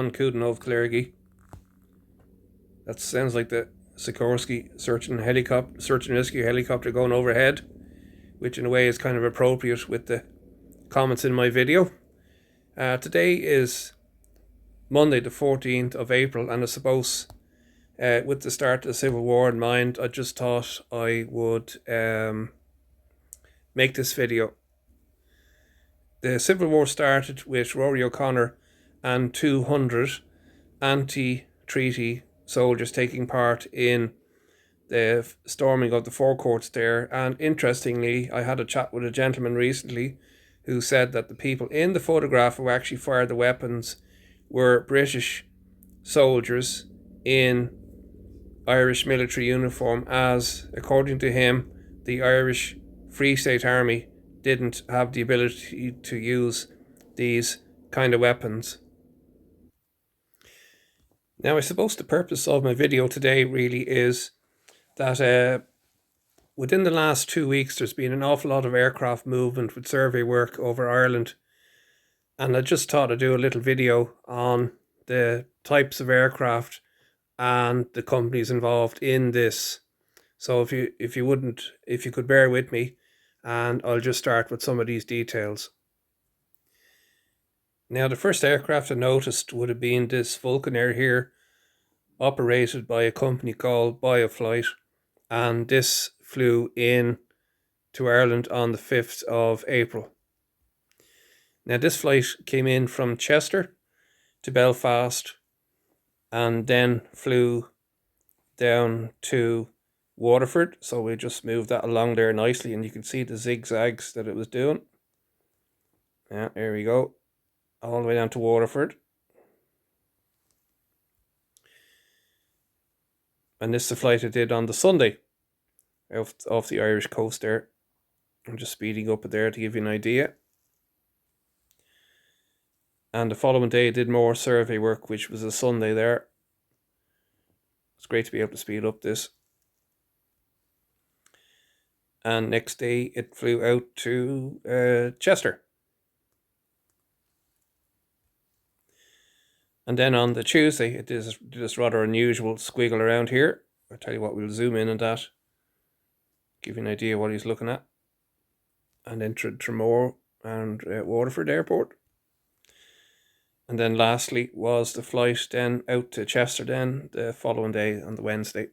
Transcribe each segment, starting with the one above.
Kudenov Clergy. That sounds like the Sikorsky search and rescue helicopter going overhead, which in a way is kind of appropriate with the comments in my video. Today is Monday the 14th of April, and I suppose with the start of the Civil War in mind, I just thought I would make this video. The Civil War started with Rory O'Connor and 200 anti-treaty soldiers taking part in the storming of the forecourts there. And interestingly, I had a chat with a gentleman recently who said that the people in the photograph who actually fired the weapons were British soldiers in Irish military uniform, as according to him, the Irish Free State Army didn't have the ability to use these kind of weapons. Now, I suppose the purpose of my video today really is that within the last 2 weeks, there's been an awful lot of aircraft movement with survey work over Ireland. And I just thought I'd do a little video on the types of aircraft and the companies involved in this. So if you could bear with me, and I'll just start with some of these details. Now, the first aircraft I noticed would have been this Vulcan here, operated by a company called Bioflight, and this flew in to Ireland on the 5th of April. Now, this flight came in from Chester to Belfast and then flew down to Waterford. So we just moved that along there nicely, and you can see the zigzags that it was doing. Yeah, there we go. All the way down to Waterford. And this is the flight I did on the Sunday off the Irish coast there. I'm just speeding up there to give you an idea. And the following day I did more survey work, which was a Sunday there. It's great to be able to speed up this. And next day it flew out to Chester. And then on the Tuesday, it did this rather unusual squiggle around here. I'll tell you what, we'll zoom in on that, give you an idea what he's looking at. And entered Tramore and Waterford Airport. And then lastly was the flight then out to Chester then the following day on the Wednesday.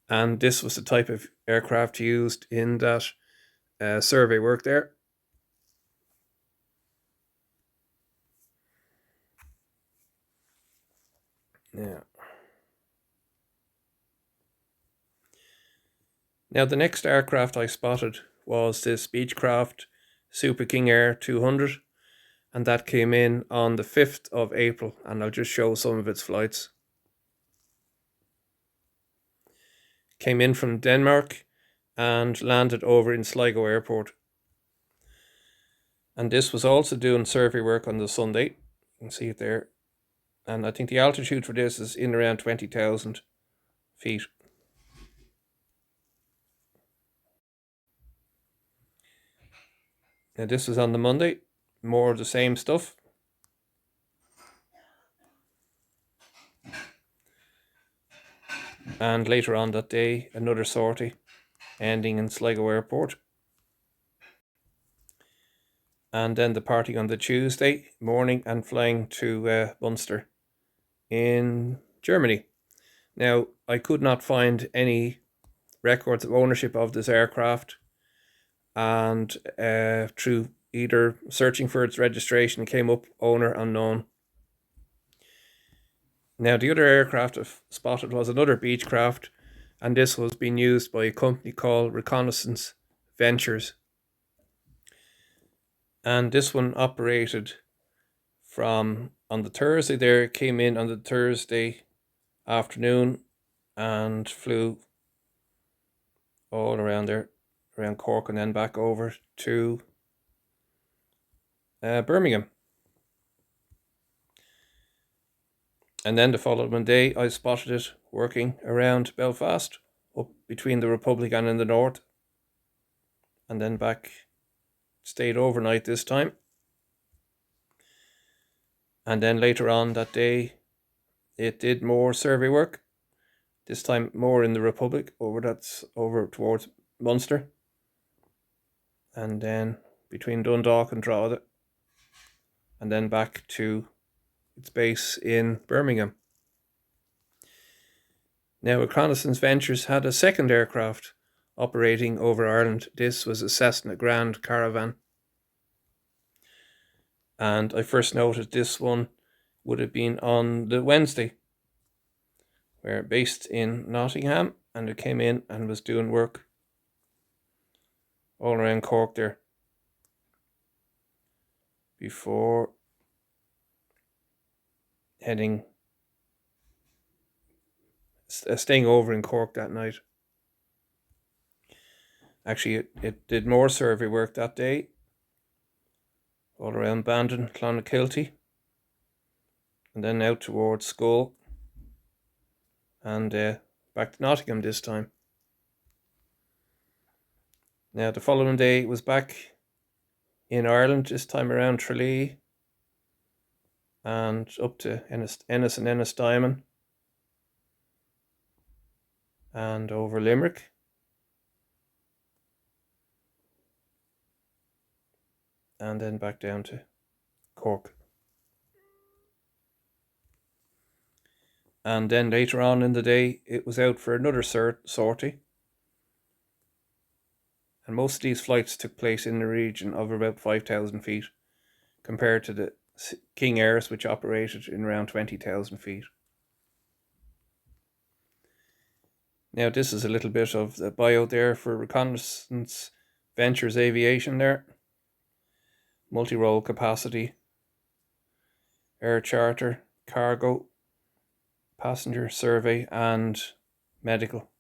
And this was the type of aircraft used in that survey work there. Yeah. Now the next aircraft I spotted was this Beechcraft Super King Air 200, and that came in on the 5th of April, and I'll just show some of its flights. Came in from Denmark and landed over in Sligo Airport. And this was also doing survey work on the Sunday. You can see it there. And I think the altitude for this is in around 20,000 feet. Now this was on the Monday. More of the same stuff. And later on that day, another sortie, ending in Sligo Airport. And then the party on the Tuesday morning and flying to Munster in Germany. Now, I could not find any records of ownership of this aircraft, and through either searching for its registration, came up owner unknown. Now, the other aircraft I've spotted was another Beechcraft, and this was being used by a company called Reconnaissance Ventures. And this one operated from on the Thursday there, came in on the Thursday afternoon and flew all around there, around Cork, and then back over to Birmingham. And then the following day I spotted it working around Belfast, up between the Republic and in the north, and then back, stayed overnight this time. And then later on that day, it did more survey work, this time more in the Republic, over towards Munster, and then between Dundalk and Drogheda, and then back to its base in Birmingham. Now, Reconnaissance Ventures had a second aircraft operating over Ireland. This was a Cessna Grand Caravan. And I first noted this one would have been on the Wednesday. We're based in Nottingham, and it came in and was doing work all around Cork there before staying over in Cork that night. Actually, it did more survey work that day, all around Bandon, Clonakilty, and then out towards Skull, and back to Nottingham this time. Now, the following day it was back in Ireland, this time around Tralee, and up to Ennis and Ennisdiamond, and over Limerick, and then back down to Cork. And then later on in the day, it was out for another sortie. And most of these flights took place in the region of about 5,000 feet, compared to the King Airs, which operated in around 20,000 feet. Now, this is a little bit of the bio there for Reconnaissance Ventures Aviation there. Multi-role capacity, air charter, cargo, passenger survey, and medical.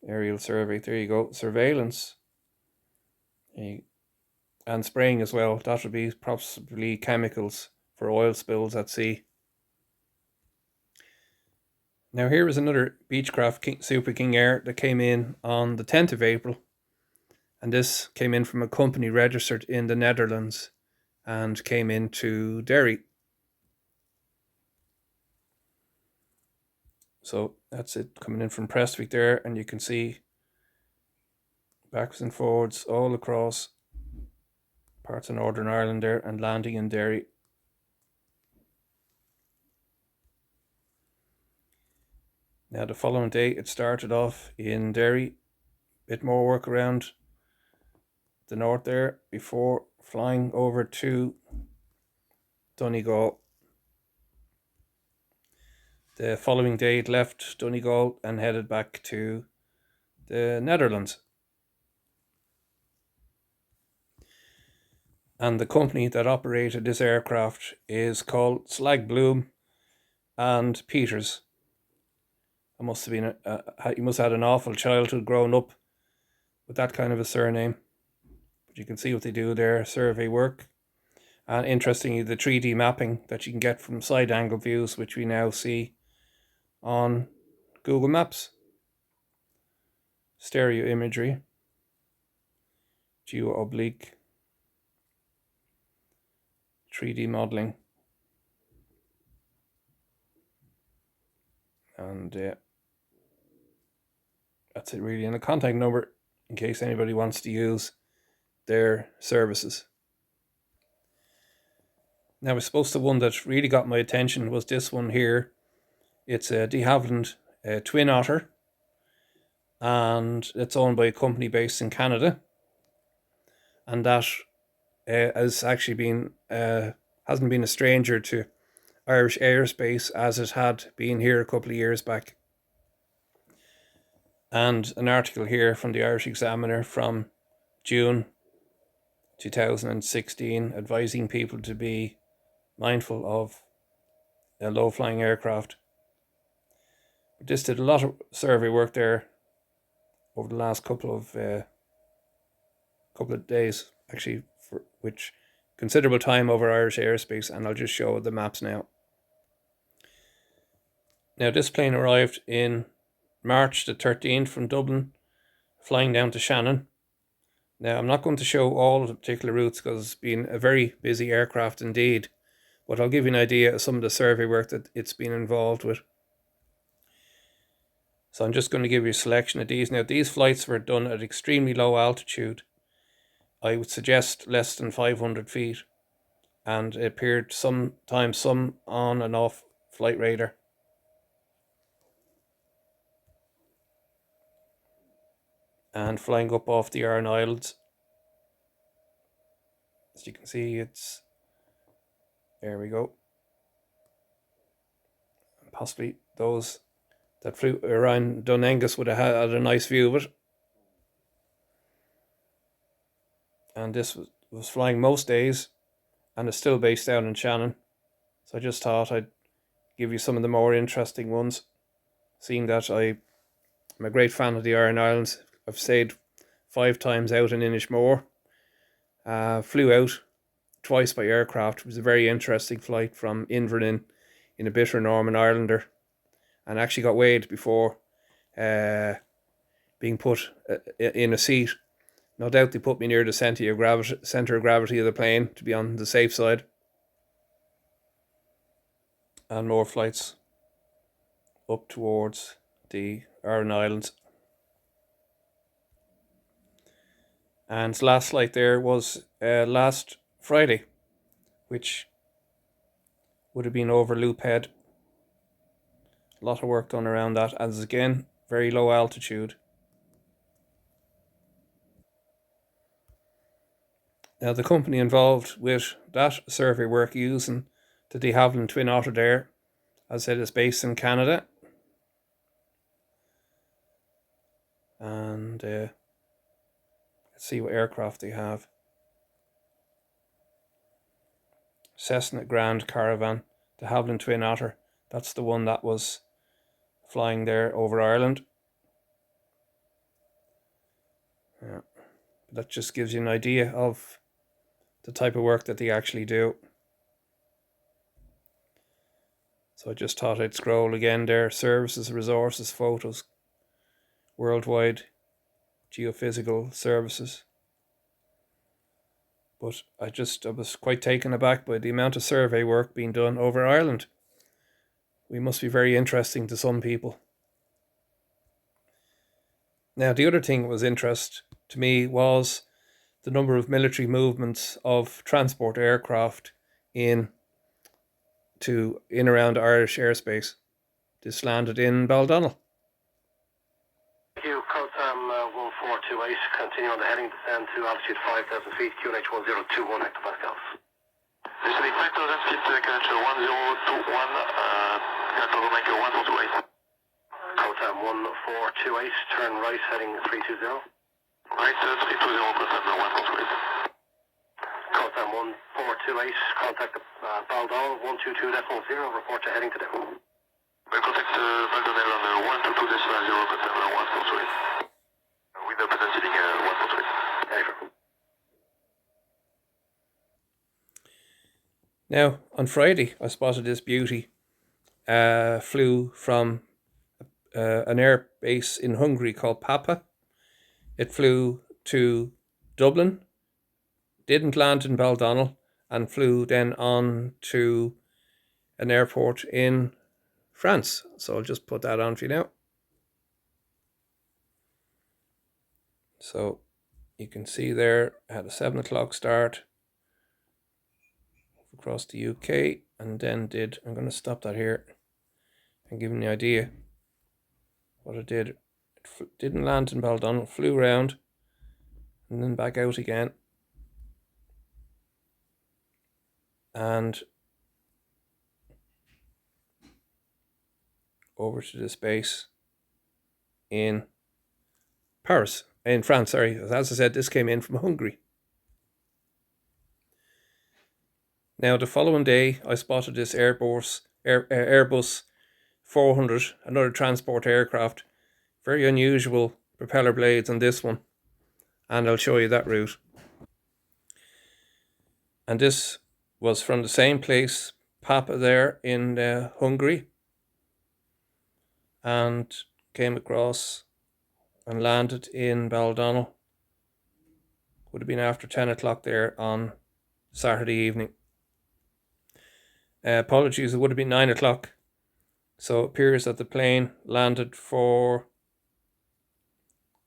Aerial survey, there you go. Surveillance. And spraying as well. That would be possibly chemicals for oil spills at sea. Now here is another Beechcraft Super King Air that came in on the 10th of April. And this came in from a company registered in the Netherlands and came into Derry. So that's it, coming in from Prestwick there, and you can see backwards and forwards all across parts of Northern Ireland there, and landing in Derry. Now the following day it started off in Derry, bit more work around the north there before flying over to Donegal. The following day it left Donegal and headed back to the Netherlands. And the company that operated this aircraft is called Slagboom and Peeters. He must have had an awful childhood growing up with that kind of a surname. But you can see what they do there, survey work. And interestingly, the 3D mapping that you can get from side angle views, which we now see on Google Maps. Stereo imagery. Geo-oblique. 3D modeling. And that's it really. And a contact number in case anybody wants to use their services. Now I suppose the one that really got my attention was this one here. It's a de Havilland twin Otter, and it's owned by a company based in Canada, and that has actually been hasn't been a stranger to Irish airspace as it had been here a couple of years back. And an article here from the Irish Examiner from June 2016 advising people to be mindful of low-flying aircraft. But this did a lot of survey work there over the last couple of days, actually, for which considerable time over Irish airspace, and I'll just show the maps now. Now this plane arrived in March the 13th from Dublin, flying down to Shannon. Now I'm not going to show all of the particular routes because it's been a very busy aircraft indeed, but I'll give you an idea of some of the survey work that it's been involved with. So I'm just going to give you a selection of these. Now, these flights were done at extremely low altitude. I would suggest less than 500 feet. And it appeared sometimes some on and off flight radar. And flying up off the Aran Islands. As you can see, it's... There we go. Possibly those that flew around Dunangus would have had a nice view of it. And this was flying most days and is still based down in Shannon. So I just thought I'd give you some of the more interesting ones, seeing that I'm a great fan of the Aran Islands. I've stayed 5 times out in Inishmore. Flew out twice by aircraft. It was a very interesting flight from Inverness in a bitter Northern Islander, and actually got weighed before being put in a seat. No doubt they put me near the centre of gravity of the plane to be on the safe side. And more flights up towards the Aran Islands. And the last flight there was last Friday, which would have been over Loophead. A lot of work done around that, as again, very low altitude. Now, the company involved with that survey work using the Havilland twin Otter there, as I said, is based in Canada. And let's see what aircraft they have. Cessna Grand Caravan, the Havilland twin Otter. That's the one that was flying there over Ireland. Yeah, that just gives you an idea of the type of work that they actually do. So I just thought I'd scroll again there. Services, resources, photos, worldwide geophysical services. But I was quite taken aback by the amount of survey work being done over Ireland. We must be very interesting to some people. Now, the other thing that was interest to me was the number of military movements of transport aircraft in around Irish airspace. This landed in Baldonnel. Thank you, Cotam 1428, continue on the heading, descend to altitude 5,000 feet, QNH 1021 hectopascals. This is 5,000 feet, QNH 1021, Control Maker 1428. Cotam 1428, turn right, heading 320. Right, 320, Cotam 1428. Cotam 1428, contact Baldonnel 122.0, report to heading to them. Contact Baldonnel on 122.0, Cotam 1428. Window proceeding 148. Now, on Friday, I spotted this beauty. Flew from an air base in Hungary called Papa. It flew to Dublin, didn't land in Baldonnel, and flew then on to an airport in France. So I'll just put that on for you now. So you can see there, I had a 7 o'clock start across the UK, and then I'm going to stop that here and give you an idea what it did. It didn't land in Baldonnel, flew around and then back out again, and over to this base in France. Sorry, as I said, this came in from Hungary. Now, the following day, I spotted this Airbus 400, another transport aircraft. Very unusual propeller blades on this one, and I'll show you that route. And this was from the same place, Papa there in Hungary, and came across and landed in Baldonnel. Would have been after 10 o'clock there on Saturday evening. Apologies, it would have been 9 o'clock. So it appears that the plane landed for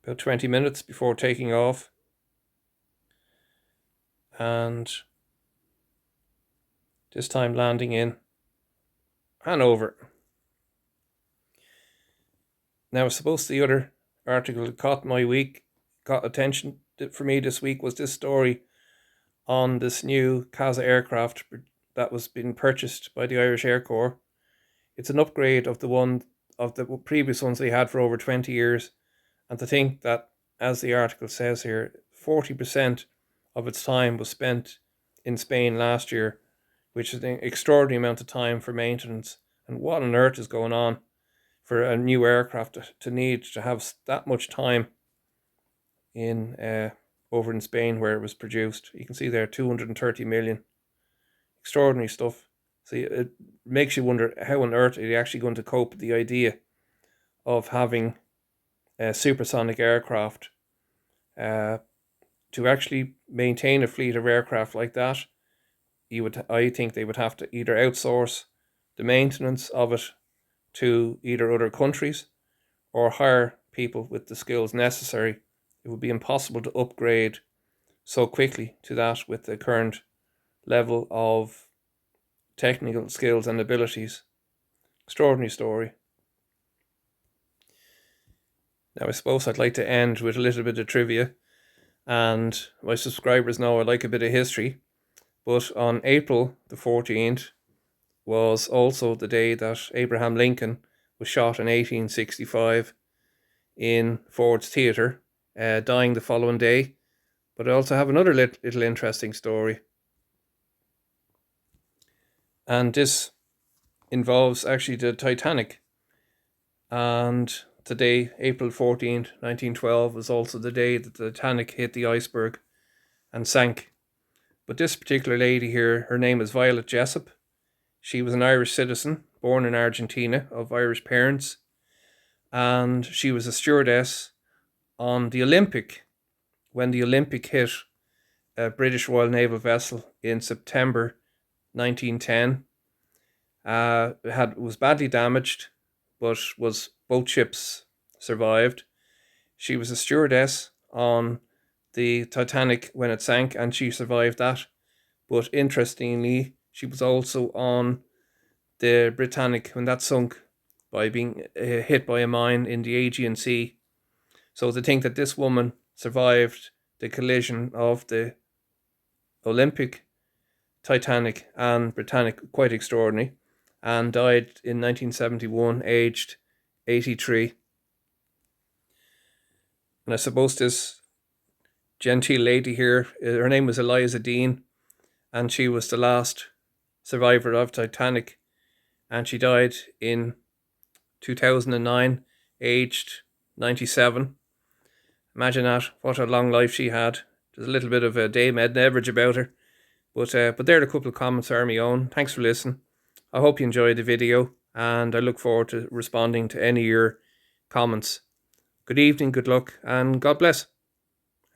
about 20 minutes before taking off. And this time landing in Hanover. Now, I suppose the other article that got attention for me this week was this story on this new CASA aircraft that was being purchased by the Irish Air Corps. It's an upgrade of the previous ones they had for over 20 years. And to think that, as the article says here, 40% of its time was spent in Spain last year, which is an extraordinary amount of time for maintenance. And what on earth is going on for a new aircraft to need to have that much time in over in Spain where it was produced? You can see there 230 million. Extraordinary stuff. See, it makes you wonder how on earth are you actually going to cope with the idea of having a supersonic aircraft. To actually maintain a fleet of aircraft like that, I think they would have to either outsource the maintenance of it to either other countries or hire people with the skills necessary. It would be impossible to upgrade so quickly to that with the current level of technical skills and abilities. Extraordinary story. Now, I suppose I'd like to end with a little bit of trivia, and my subscribers know I like a bit of history, but on April the 14th was also the day that Abraham Lincoln was shot in 1865 in Ford's Theatre, dying the following day. But I also have another little interesting story. And this involves actually the Titanic. And today, April 14th, 1912, was also the day that the Titanic hit the iceberg and sank. But this particular lady here, her name is Violet Jessop. She was an Irish citizen, born in Argentina, of Irish parents. And she was a stewardess on the Olympic, when the Olympic hit a British Royal Naval vessel in September 1910. It was badly damaged, but both ships survived. She was a stewardess on the Titanic when it sank, and she survived that. But interestingly, she was also on the Britannic when that sunk by being hit by a mine in the Aegean Sea. So to think that this woman survived the collision of the Olympic, Titanic and Britannic, quite extraordinary, and died in 1971, aged 83. And I suppose this genteel lady here, her name was Eliza Dean, and she was the last survivor of Titanic, and she died in 2009, aged 97. Imagine that, what a long life she had. There's a little bit of a Dame Edna Everage about her. But there are a couple of comments are my own. Thanks for listening. I hope you enjoyed the video, and I look forward to responding to any of your comments. Good evening, good luck, and God bless.